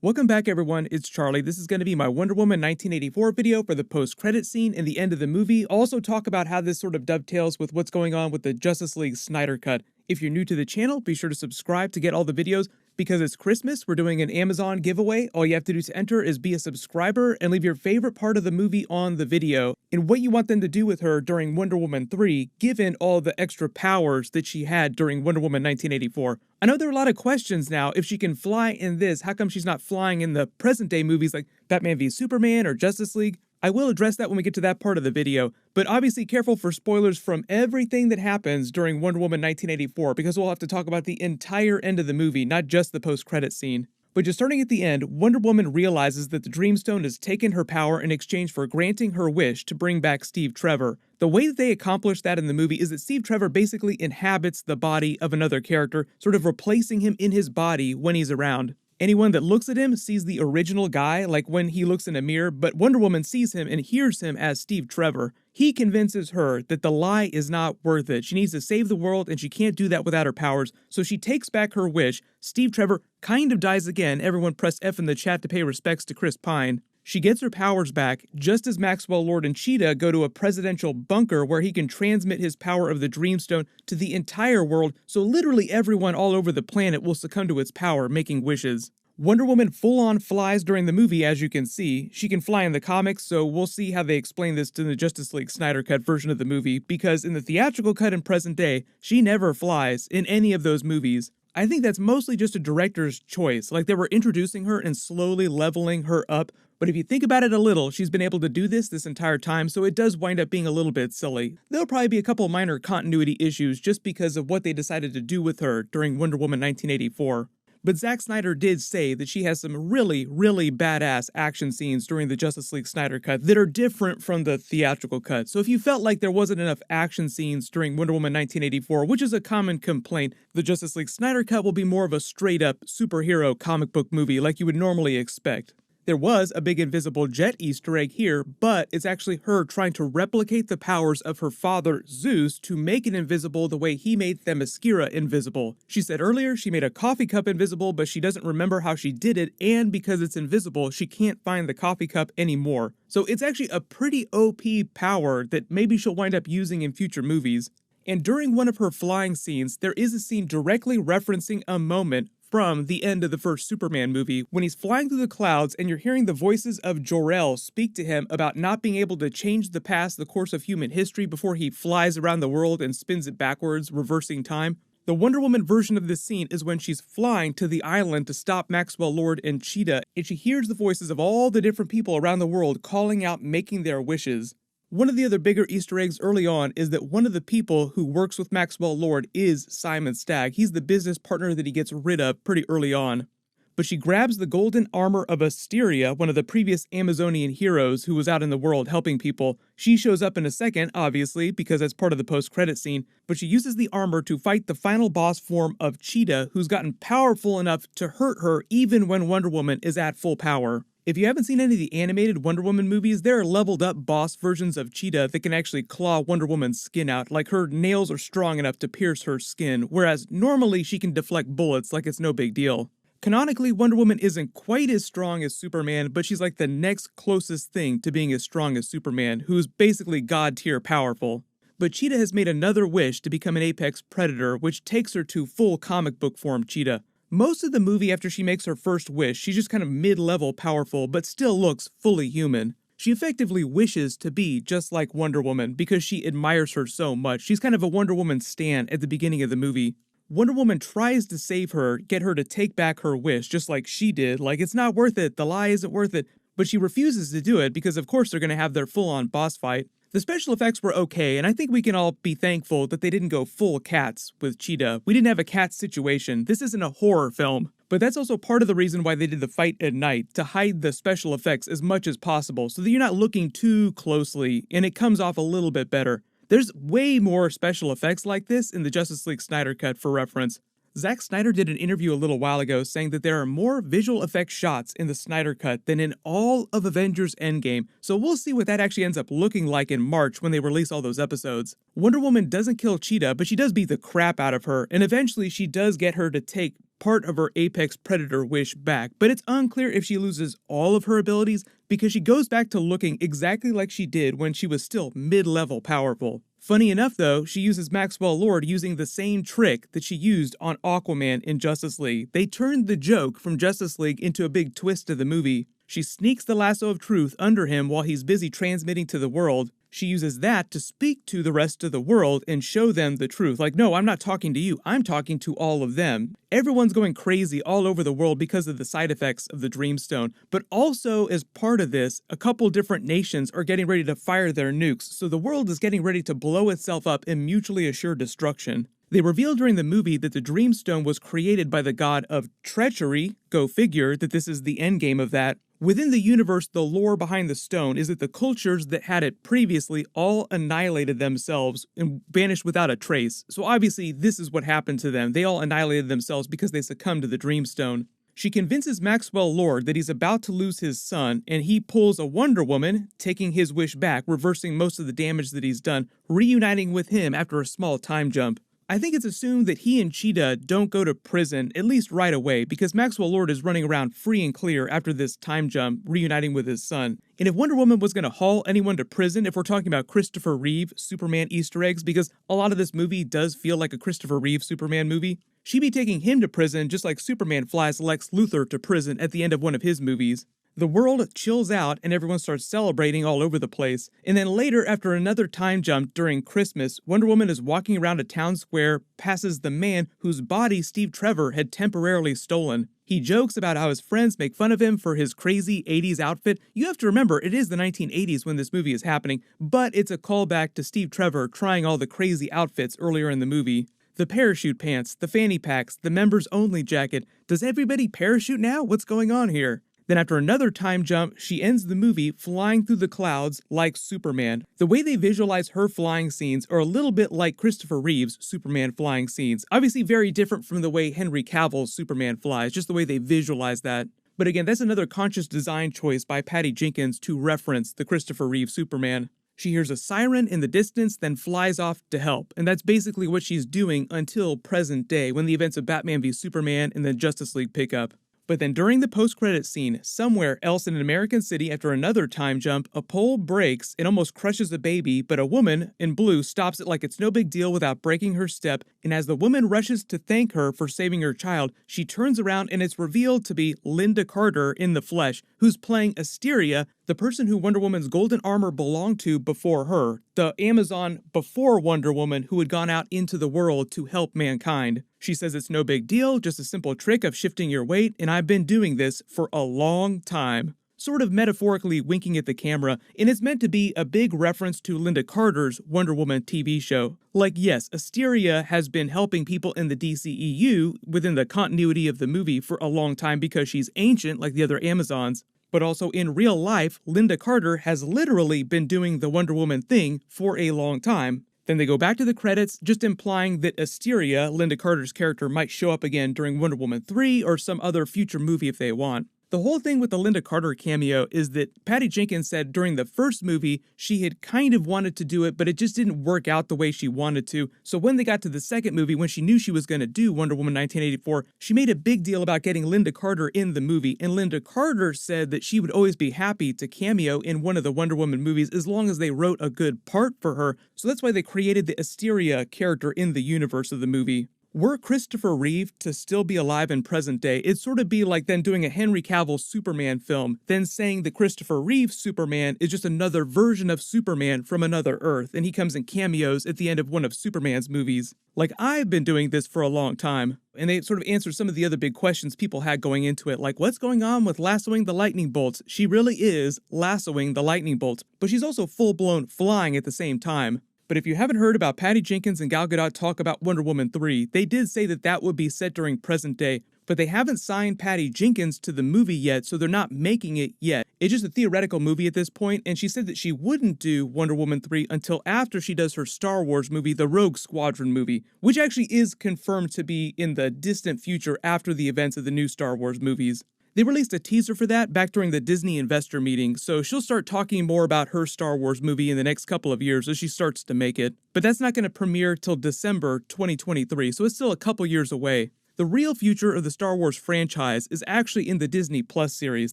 Welcome back everyone, it's Charlie. This is going to be my Wonder Woman 1984 video for the post-credit scene and the end of the movie. I'll also talk about how this sort of dovetails with what's going on with the Justice League Snyder Cut. If you're new to the channel, be sure to subscribe to get all the videos. Because it's Christmas, we're doing an Amazon giveaway. All you have to do to enter is be a subscriber and leave your favorite part of the movie on the video and what you want them to do with her during Wonder Woman 3, given all the extra powers that she had during Wonder Woman 1984. I know there are a lot of questions now. If she can fly in this, how come she's not flying in the present day movies like Batman v Superman or Justice League? I will address that when we get to that part of the video, but obviously careful for spoilers from everything that happens during Wonder Woman 1984 because we'll have to talk about the entire end of the movie, not just the post-credit scene. But just starting at the end, Wonder Woman realizes that the Dreamstone has taken her power in exchange for granting her wish to bring back Steve Trevor. The way that they accomplish that in the movie is that Steve Trevor basically inhabits the body of another character, sort of replacing him in his body when he's around. Anyone that looks at him sees the original guy, like when he looks in a mirror, but Wonder Woman sees him and hears him as Steve Trevor. He convinces her that the lie is not worth it. She needs to save the world and she can't do that without her powers, so she takes back her wish. Steve Trevor kind of dies again. Everyone press F in the chat to pay respects to Chris Pine. She gets her powers back just as Maxwell Lord and Cheetah go to a presidential bunker where he can transmit his power of the Dreamstone to the entire world, so literally everyone all over the planet will succumb to its power, making wishes. Wonder Woman full-on flies during the movie, as you can see. She can fly in the comics, so we'll see how they explain this in the Justice League Snyder Cut version of the movie, because in the theatrical cut in present day, she never flies in any of those movies. I think that's mostly just a director's choice, like they were introducing her and slowly leveling her up, but if you think about it a little, she's been able to do this entire time, so it does wind up being a little bit silly. There'll probably be a couple minor continuity issues just because of what they decided to do with her during Wonder Woman 1984. But Zack Snyder did say that she has some really badass action scenes during the Justice League Snyder Cut that are different from the theatrical cut. So if you felt like there wasn't enough action scenes during Wonder Woman 1984, which is a common complaint, the Justice League Snyder Cut will be more of a straight-up superhero comic book movie like you would normally expect. There was a big invisible jet Easter egg here, but it's actually her trying to replicate the powers of her father, Zeus, to make it invisible the way he made Themyscira invisible. She said earlier she made a coffee cup invisible, but she doesn't remember how she did it, and because it's invisible, she can't find the coffee cup anymore. So it's actually a pretty OP power that maybe she'll wind up using in future movies. And during one of her flying scenes, there is a scene directly referencing a moment from the end of the first Superman movie, when he's flying through the clouds and you're hearing the voices of Jor-El speak to him about not being able to change the past, the course of human history, before he flies around the world and spins it backwards, reversing time. The Wonder Woman version of this scene is when she's flying to the island to stop Maxwell Lord and Cheetah, and she hears the voices of all the different people around the world calling out, making their wishes. One of the other bigger Easter eggs early on is that one of the people who works with Maxwell Lord is Simon Stagg. He's the business partner that he gets rid of pretty early on. But she grabs the golden armor of Asteria, one of the previous Amazonian heroes who was out in the world helping people. She shows up in a second, obviously, because that's part of the post-credit scene, but she uses the armor to fight the final boss form of Cheetah, who's gotten powerful enough to hurt her even when Wonder Woman is at full power. If you haven't seen any of the animated Wonder Woman movies, there are leveled up boss versions of Cheetah that can actually claw Wonder Woman's skin out, like her nails are strong enough to pierce her skin, whereas normally she can deflect bullets like it's no big deal. Canonically, Wonder Woman isn't quite as strong as Superman, but she's like the next closest thing to being as strong as Superman, who's basically god-tier powerful. But Cheetah has made another wish to become an apex predator, which takes her to full comic book form Cheetah. Most of the movie after she makes her first wish, she's just kind of mid-level powerful, but still looks fully human. She effectively wishes to be just like Wonder Woman because she admires her so much. She's kind of a Wonder Woman stan at the beginning of the movie. Wonder Woman tries to save her, get her to take back her wish, just like she did. Like, it's not worth it, the lie isn't worth it. But she refuses to do it because of course they're going to have their full-on boss fight. The special effects were okay, and I think we can all be thankful that they didn't go full cats with Cheetah. We didn't have a cat situation. This isn't a horror film. But that's also part of the reason why they did the fight at night, to hide the special effects as much as possible, so that you're not looking too closely, and it comes off a little bit better. There's way more special effects like this in the Justice League Snyder Cut for reference. Zack Snyder did an interview a little while ago saying that there are more visual effects shots in the Snyder Cut than in all of Avengers Endgame, so we'll see what that actually ends up looking like in March when they release all those episodes. Wonder Woman doesn't kill Cheetah, but she does beat the crap out of her, and eventually she does get her to take part of her apex predator wish back, but it's unclear if she loses all of her abilities because she goes back to looking exactly like she did when she was still mid-level powerful. Funny enough though, she uses Maxwell Lord using the same trick that she used on Aquaman in Justice League. They turned the joke from Justice League into a big twist of the movie. She sneaks the lasso of truth under him while he's busy transmitting to the world. She uses that to speak to the rest of the world and show them the truth. Like, no, I'm not talking to you, I'm talking to all of them. Everyone's going crazy all over the world because of the side effects of the Dreamstone. But also, as part of this, a couple different nations are getting ready to fire their nukes, so the world is getting ready to blow itself up in mutually assured destruction. They revealed during the movie that the Dreamstone was created by the god of treachery. Go figure that this is the endgame of that. Within the universe, the lore behind the stone is that the cultures that had it previously all annihilated themselves and vanished without a trace. So obviously, this is what happened to them. They all annihilated themselves because they succumbed to the Dreamstone. She convinces Maxwell Lord that he's about to lose his son, and he pulls a Wonder Woman, taking his wish back, reversing most of the damage that he's done, reuniting with him after a small time jump. I think it's assumed that he and Cheetah don't go to prison, at least right away, because Maxwell Lord is running around free and clear after this time jump, reuniting with his son. And if Wonder Woman was going to haul anyone to prison, if we're talking about Christopher Reeve Superman Easter eggs, because a lot of this movie does feel like a Christopher Reeve Superman movie, she'd be taking him to prison just like Superman flies Lex Luthor to prison at the end of one of his movies. The world chills out and everyone starts celebrating all over the place. And then later, after another time jump during Christmas, Wonder Woman is walking around a town square, passes the man whose body Steve Trevor had temporarily stolen. He jokes about how his friends make fun of him for his crazy 80s outfit. You have to remember, it is the 1980s when this movie is happening, but it's a callback to Steve Trevor trying all the crazy outfits earlier in the movie. The parachute pants, the fanny packs, the members only jacket. Does everybody parachute now? What's going on here? Then after another time jump, she ends the movie flying through the clouds like Superman. The way they visualize her flying scenes are a little bit like Christopher Reeve's Superman flying scenes. Obviously very different from the way Henry Cavill's Superman flies, just the way they visualize that. But again, that's another conscious design choice by Patty Jenkins to reference the Christopher Reeve Superman. She hears a siren in the distance, then flies off to help, and that's basically what she's doing until present day, when the events of Batman v Superman and the Justice League pick up. But then during the post-credits scene, somewhere else in an American city after another time jump, a pole breaks and almost crushes a baby, but a woman in blue stops it like it's no big deal without breaking her step, and as the woman rushes to thank her for saving her child, she turns around and it's revealed to be Linda Carter in the flesh, who's playing Asteria, the person who Wonder Woman's golden armor belonged to before her, the Amazon before Wonder Woman who had gone out into the world to help mankind. She says it's no big deal, just a simple trick of shifting your weight, and I've been doing this for a long time. Sort of metaphorically winking at the camera, and it's meant to be a big reference to Linda Carter's Wonder Woman TV show. Like, yes, Asteria has been helping people in the DCEU within the continuity of the movie for a long time because she's ancient like the other Amazons. But also in real life, Linda Carter has literally been doing the Wonder Woman thing for a long time. Then they go back to the credits, just implying that Asteria, Linda Carter's character, might show up again during Wonder Woman 3 or some other future movie if they want. The whole thing with the Linda Carter cameo is that Patty Jenkins said during the first movie she had kind of wanted to do it, but it just didn't work out the way she wanted to. So when they got to the second movie, when she knew she was going to do Wonder Woman 1984, she made a big deal about getting Linda Carter in the movie. And Linda Carter said that she would always be happy to cameo in one of the Wonder Woman movies as long as they wrote a good part for her. So that's why they created the Asteria character in the universe of the movie. Were Christopher Reeve to still be alive in present day, it'd sort of be like then doing a Henry Cavill Superman film, then saying that Christopher Reeve's Superman is just another version of Superman from another Earth, and he comes in cameos at the end of one of Superman's movies. Like, I've been doing this for a long time. And they sort of answered some of the other big questions people had going into it, like what's going on with lassoing the lightning bolts? She really is lassoing the lightning bolts, but she's also full-blown flying at the same time. But if you haven't heard about Patty Jenkins and Gal Gadot talk about Wonder Woman 3, they did say that that would be set during present day, but they haven't signed Patty Jenkins to the movie yet, so they're not making it yet. It's just a theoretical movie at this point, and she said that she wouldn't do Wonder Woman 3 until after she does her Star Wars movie, the Rogue Squadron movie, which actually is confirmed to be in the distant future after the events of the new Star Wars movies. They released a teaser for that back during the Disney investor meeting, so she'll start talking more about her Star Wars movie in the next couple of years as she starts to make it. But that's not going to premiere till December 2023, so it's still a couple years away. The real future of the Star Wars franchise is actually in the Disney Plus series.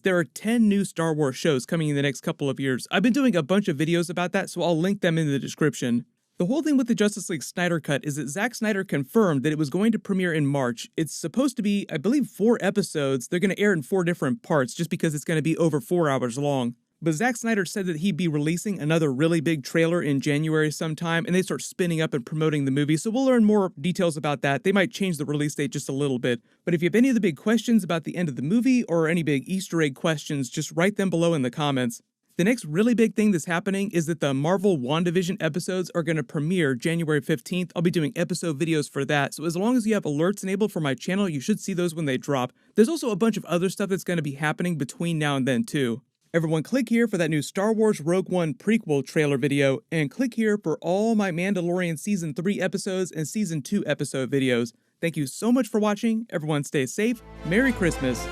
There are 10 new Star Wars shows coming in the next couple of years. I've been doing a bunch of videos about that, so I'll link them in the description. The whole thing with the Justice League Snyder Cut is that Zack Snyder confirmed that it was going to premiere in March. It's supposed to be, I believe, 4 episodes. They're going to air in 4 different parts just because it's going to be over 4 hours long. But Zack Snyder said that he'd be releasing another really big trailer in January sometime, and they start spinning up and promoting the movie, so we'll learn more details about that. They might change the release date just a little bit. But if you have any of the big questions about the end of the movie, or any big Easter egg questions, just write them below in the comments. The next really big thing that's happening is that the Marvel WandaVision episodes are going to premiere January 15th. I'll be doing episode videos for that, so as long as you have alerts enabled for my channel, you should see those when they drop. There's also a bunch of other stuff that's going to be happening between now and then too. Everyone click here for that new Star Wars Rogue One prequel trailer video, and click here for all my Mandalorian Season 3 episodes and Season 2 episode videos. Thank you so much for watching. Everyone stay safe. Merry Christmas.